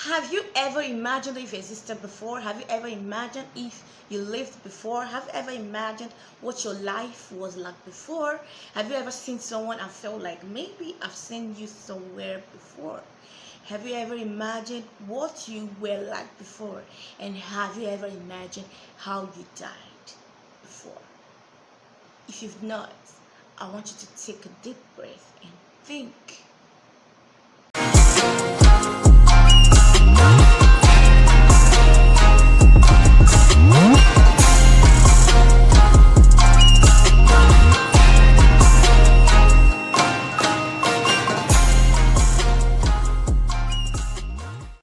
Have you ever imagined if you existed before? Have you ever imagined if you lived before? Have you ever imagined what your life was like before? Have you ever seen someone and felt like maybe I've seen you somewhere before? Have you ever imagined what you were like before? And have you ever imagined how you died before? If you've not, I want you to take a deep breath and think.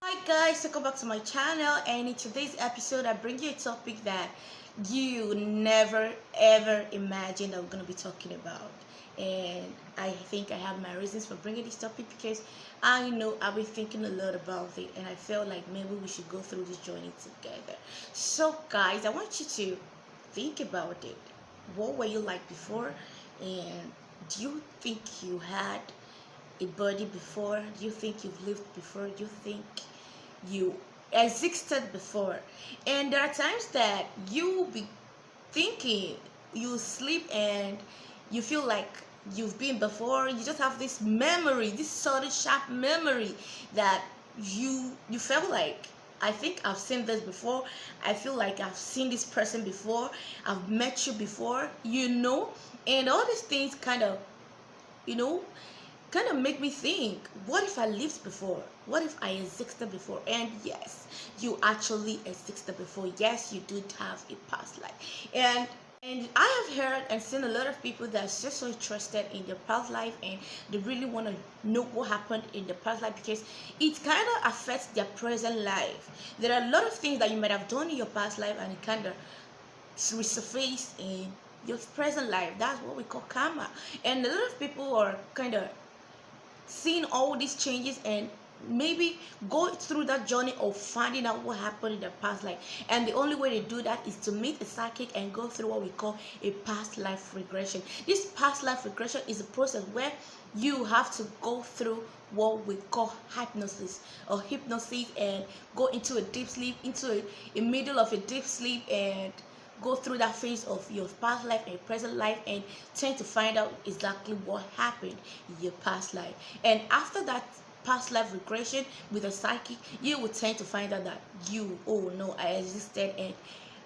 Hi guys, welcome back to my channel, and in today's episode I bring you a topic that you never ever imagined I'm going to be talking about. And I think I have my reasons for bringing this topic because I know I've been thinking a lot about it, and I felt like maybe we should go through this journey together. So guys, I want you to think about it. What were you like before? And do you think you had a body before? Do you think you've lived before? Do you think you existed before? And there are times that you be thinking, you sleep and you feel like you've been before. You just have this memory, this sort of sharp memory that you felt like, I think I've seen this before. I feel like I've seen this person before. I've met you before, and all these things kind of, make me think, what if I lived before? What if I existed before? And yes, you actually existed before. Yes, you do have a past life. And I have heard and seen a lot of people that are just so interested in their past life, and they really want to know what happened in the past life because it kind of affects their present life. There are a lot of things that you might have done in your past life and it kind of resurface in your present life. That's what we call karma. And a lot of people are kind of seeing all these changes and maybe go through that journey of finding out what happened in their past life. And the only way to do that is to meet a psychic and go through what we call a past life regression. This past life regression is a process where you have to go through what we call hypnosis and go into a deep sleep, into a middle of a deep sleep, and go through that phase of your past life and your present life and tend to find out exactly what happened in your past life. And after that past life regression with a psychic, you will tend to find out that oh no, I existed and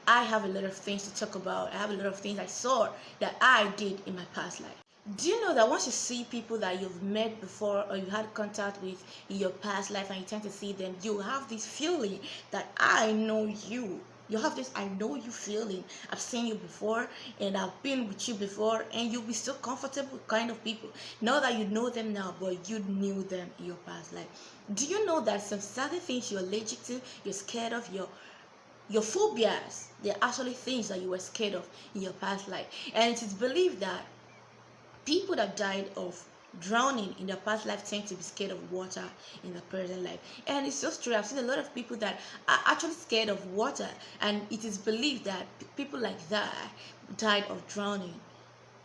I have a lot of things to talk about. I have a lot of things I saw that I did in my past life. Do you know that once you see people that you've met before or you had contact with in your past life and you tend to see them, you have this feeling that I know you. You have this I know you feeling. I've seen you before and I've been with you before, and you'll be so comfortable with kind of people. Not that you know them now, but you knew them in your past life. Do you know that some certain things you're allergic to, you're scared of, your phobias, they're actually things that you were scared of in your past life? And it is believed that people that died of drowning in their past life tend to be scared of water in the present life. And it's just true. I've seen a lot of people that are actually scared of water, and it is believed that people like that died of drowning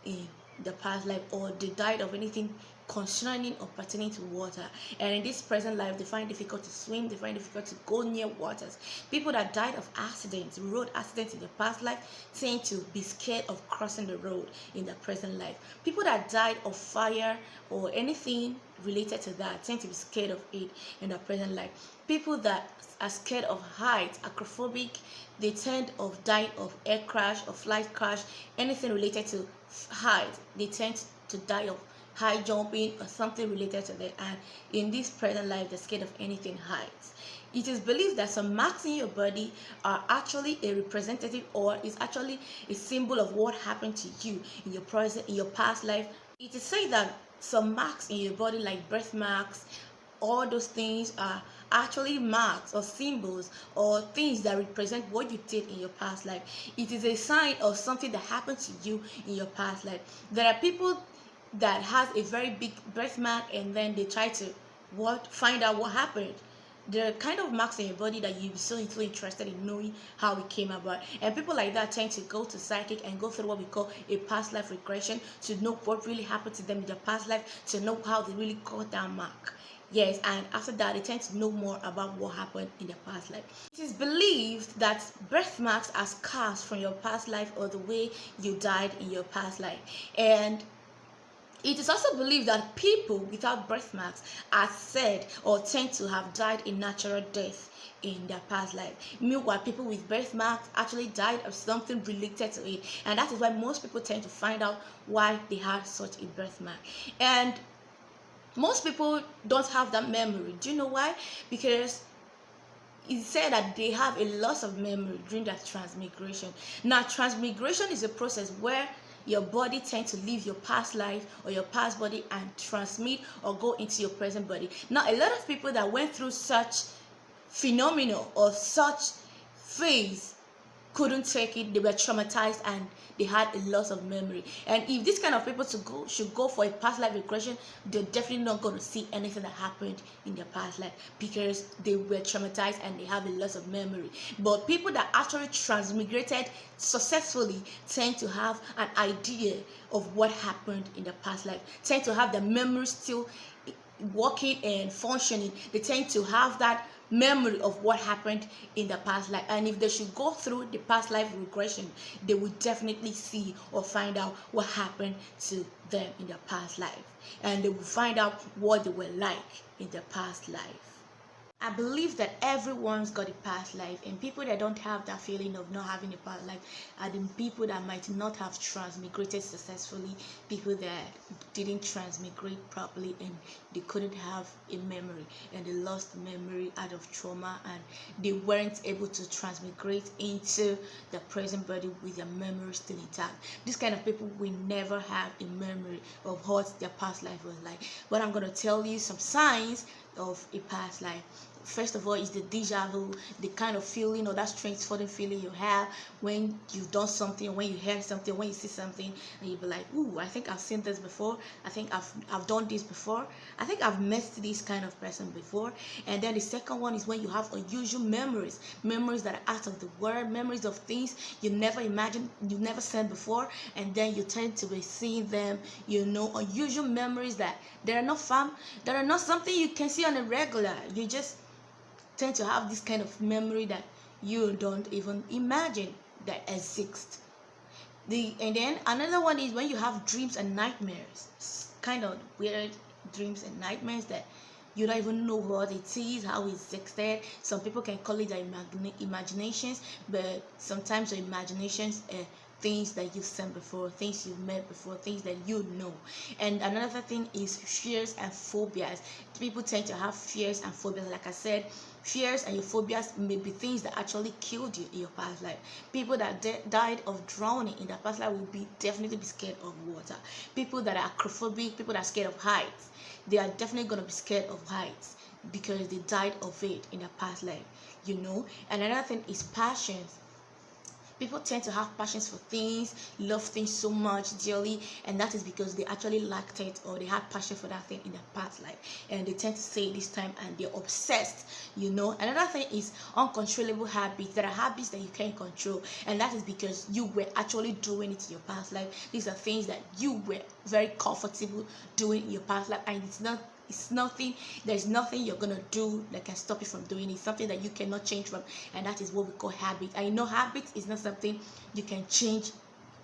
in the past life, or they died of anything concerning or pertaining to water. And in this present life, they find it difficult to swim, they find it difficult to go near waters. People that died of accidents, road accidents in the past life, tend to be scared of crossing the road in the present life. People that died of fire or anything related to that tend to be scared of it in the present life. People that are scared of heights, acrophobic, they tend of dying of air crash or flight crash, anything related to height, they tend to die of high jumping or something related to that. And in this present life, they're scared of anything heights. It is believed that some marks in your body are actually a representative, or is actually a symbol of what happened to you in your past life. It is said that some marks in your body, like birthmarks, all those things are actually marks or symbols or things that represent what you did in your past life. It is a sign of something that happened to you in your past life. There are people that has a very big birthmark and then they try to find out what happened. There are kind of marks in your body that you'd be so interested in knowing how it came about. And people like that tend to go to psychic and go through what we call a past life regression to know what really happened to them in their past life, to know how they really got that mark. Yes, and after that, they tend to know more about what happened in their past life. It is believed that birthmarks are scars from your past life or the way you died in your past life. And it is also believed that people without birthmarks are said or tend to have died a natural death in their past life. Meanwhile, people with birthmarks actually died of something related to it, and that is why most people tend to find out why they had such a birthmark. And most people don't have that memory. Do you know why? Because it's said that they have a loss of memory during that transmigration. Now, transmigration is a process where your body tends to leave your past life or your past body and transmit or go into your present body. Now, a lot of people that went through such phenomenal or such phase couldn't take it. They were traumatized and they had a loss of memory. And if this kind of people should go for a past life regression, they're definitely not going to see anything that happened in their past life because they were traumatized and they have a loss of memory. But people that actually transmigrated successfully tend to have an idea of what happened in their past life, tend to have the memory still working and functioning. They tend to have that memory of what happened in the past life, and if they should go through the past life regression, they will definitely see or find out what happened to them in their past life, and they will find out what they were like in their past life. I believe that everyone's got a past life, and people that don't have that feeling of not having a past life are the people that might not have transmigrated successfully, people that didn't transmigrate properly and they couldn't have a memory and they lost memory out of trauma and they weren't able to transmigrate into the present body with their memory still intact. This kind of people will never have a memory of what their past life was like. But I'm going to tell you some signs of a past life. First of all, is the deja vu, the kind of feeling or that strange sudden feeling you have when you've done something, when you hear something, when you see something, and you be like, "Ooh, I think I've seen this before. I think I've done this before. I think I've met this kind of person before." And then the second one is when you have unusual memories, memories that are out of the world, memories of things you never imagined, you never seen before, and then you tend to be seeing them. Unusual memories that they're not something you can see on a regular. You just tend to have this kind of memory that you don't even imagine that exists. And then another one is when you have dreams and nightmares. It's kind of weird dreams and nightmares that you don't even know what it is, how it's existed. Some people can call it imaginations, but sometimes your imaginations are things that you've seen before, things you've met before, things that you know. And another thing is fears and phobias. People tend to have fears and phobias. Like I said, fears and your phobias may be things that actually killed you in your past life. People that died of drowning in their past life will definitely be scared of water. People that are acrophobic, people that are scared of heights, they are definitely going to be scared of heights because they died of it in their past life. And another thing is passions. People tend to have passions for things, love things so much dearly, and that is because they actually liked it or they had passion for that thing in their past life, and they tend to say it this time and they're obsessed. Another thing is uncontrollable habits. There are habits that you can't control, and that is because you were actually doing it in your past life. These are things that you were very comfortable doing in your past life, and there's nothing you're gonna do that can stop you from doing it. Something that you cannot change from, and that is what we call habit. I know habit is not something you can change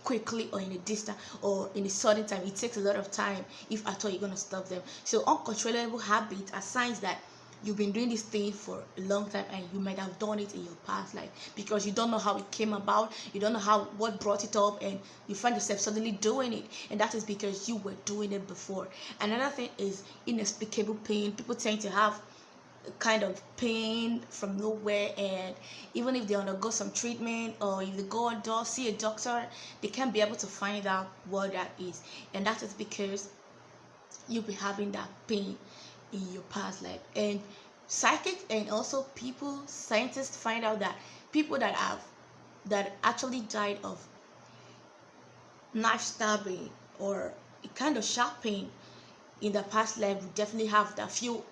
quickly or in a distant or in a sudden time. It takes a lot of time if at all you're gonna stop them. So uncontrollable habits are signs that you've been doing this thing for a long time and you might have done it in your past life because you don't know how it came about, you don't know what brought it up, and you find yourself suddenly doing it, and that is because you were doing it before. Another thing is inexplicable pain. People tend to have a kind of pain from nowhere, and even if they undergo some treatment or if they go and see a doctor, they can't be able to find out what that is, and that is because you'll be having that pain in your past life. And psychics and also scientists find out that people that actually died of knife stabbing or a kind of sharp pain in the past life will definitely have that feel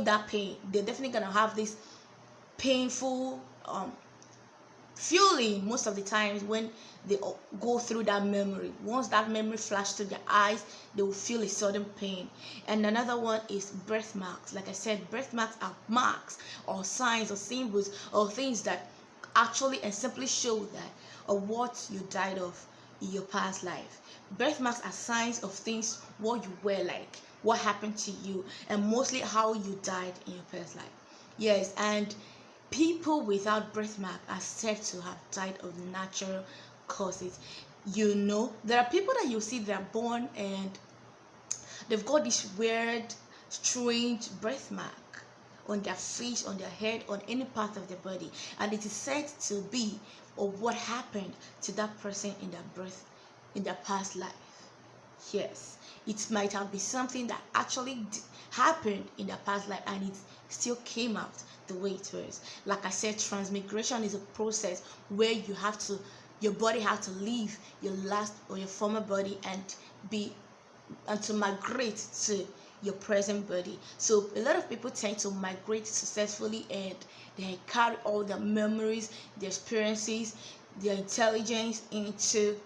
that pain. They're definitely gonna have this painful feeling most of the times when they go through that memory. Once that memory flashes through their eyes, they will feel a sudden pain. And another one is birthmarks. Like I said, birthmarks are marks or signs or symbols or things that actually and simply show that or what you died of in your past life. Birthmarks are signs of things, what you were like, what happened to you, and mostly how you died in your past life. Yes, and people without birthmark are said to have died of natural causes. There are people that you see they are born and they've got this weird, strange birthmark on their face, on their head, on any part of their body, and it is said to be of what happened to that person in their past life. Yes, it might have been something that actually happened in their past life and it still came out the way it was. Like I said, transmigration is a process where your body has to leave your last or your former body and to migrate to your present body. So a lot of people tend to migrate successfully and they carry all their memories, their experiences, their intelligence into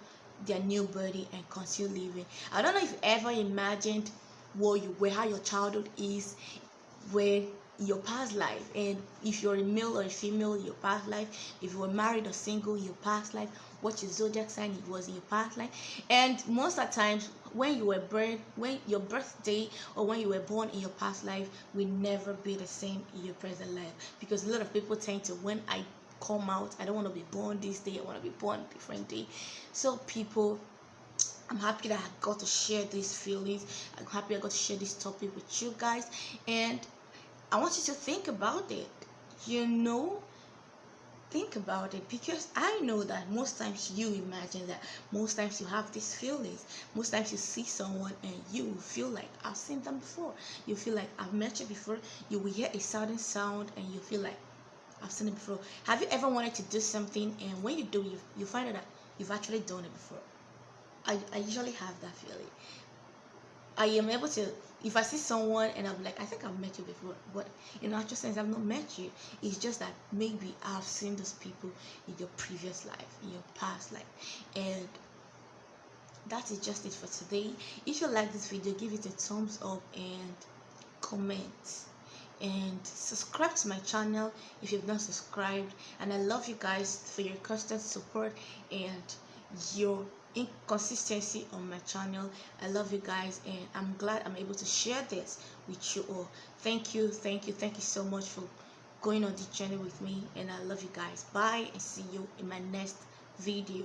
their new body and continue living. I don't know if you ever imagined how your childhood is when your past life, and if you're a male or a female in your past life, if you were married or single in your past life, what your zodiac sign it was in your past life. And most of the times when your birthday or when you were born in your past life will never be the same in your present life, because a lot of people tend to, when I come out, I don't want to be born this day, I want to be born a different day. So people, I'm happy that I got to share these feelings. I'm happy I got to share this topic with you guys, and I want you to think about it. Think about it, because I know that most times you imagine that, most times you have these feelings, most times you see someone and you feel like I've seen them before, you feel like I've met you before, you will hear a certain sound and you feel like I've seen it before. Have you ever wanted to do something and when you do, you find out that you've actually done it before? I usually have that feeling. I am able to, if I see someone and I'm like, I think I've met you before, but in actual sense, I've not met you. It's just that maybe I've seen those people in your previous life, in your past life. And that is just it for today. If you like this video, give it a thumbs up and comment. And subscribe to my channel if you've not subscribed. And I love you guys for your constant support and your inconsistency on my channel. I love you guys, and I'm glad I'm able to share this with you all. Thank you so much for going on this journey with me, and I love you guys. Bye, and see you in my next video.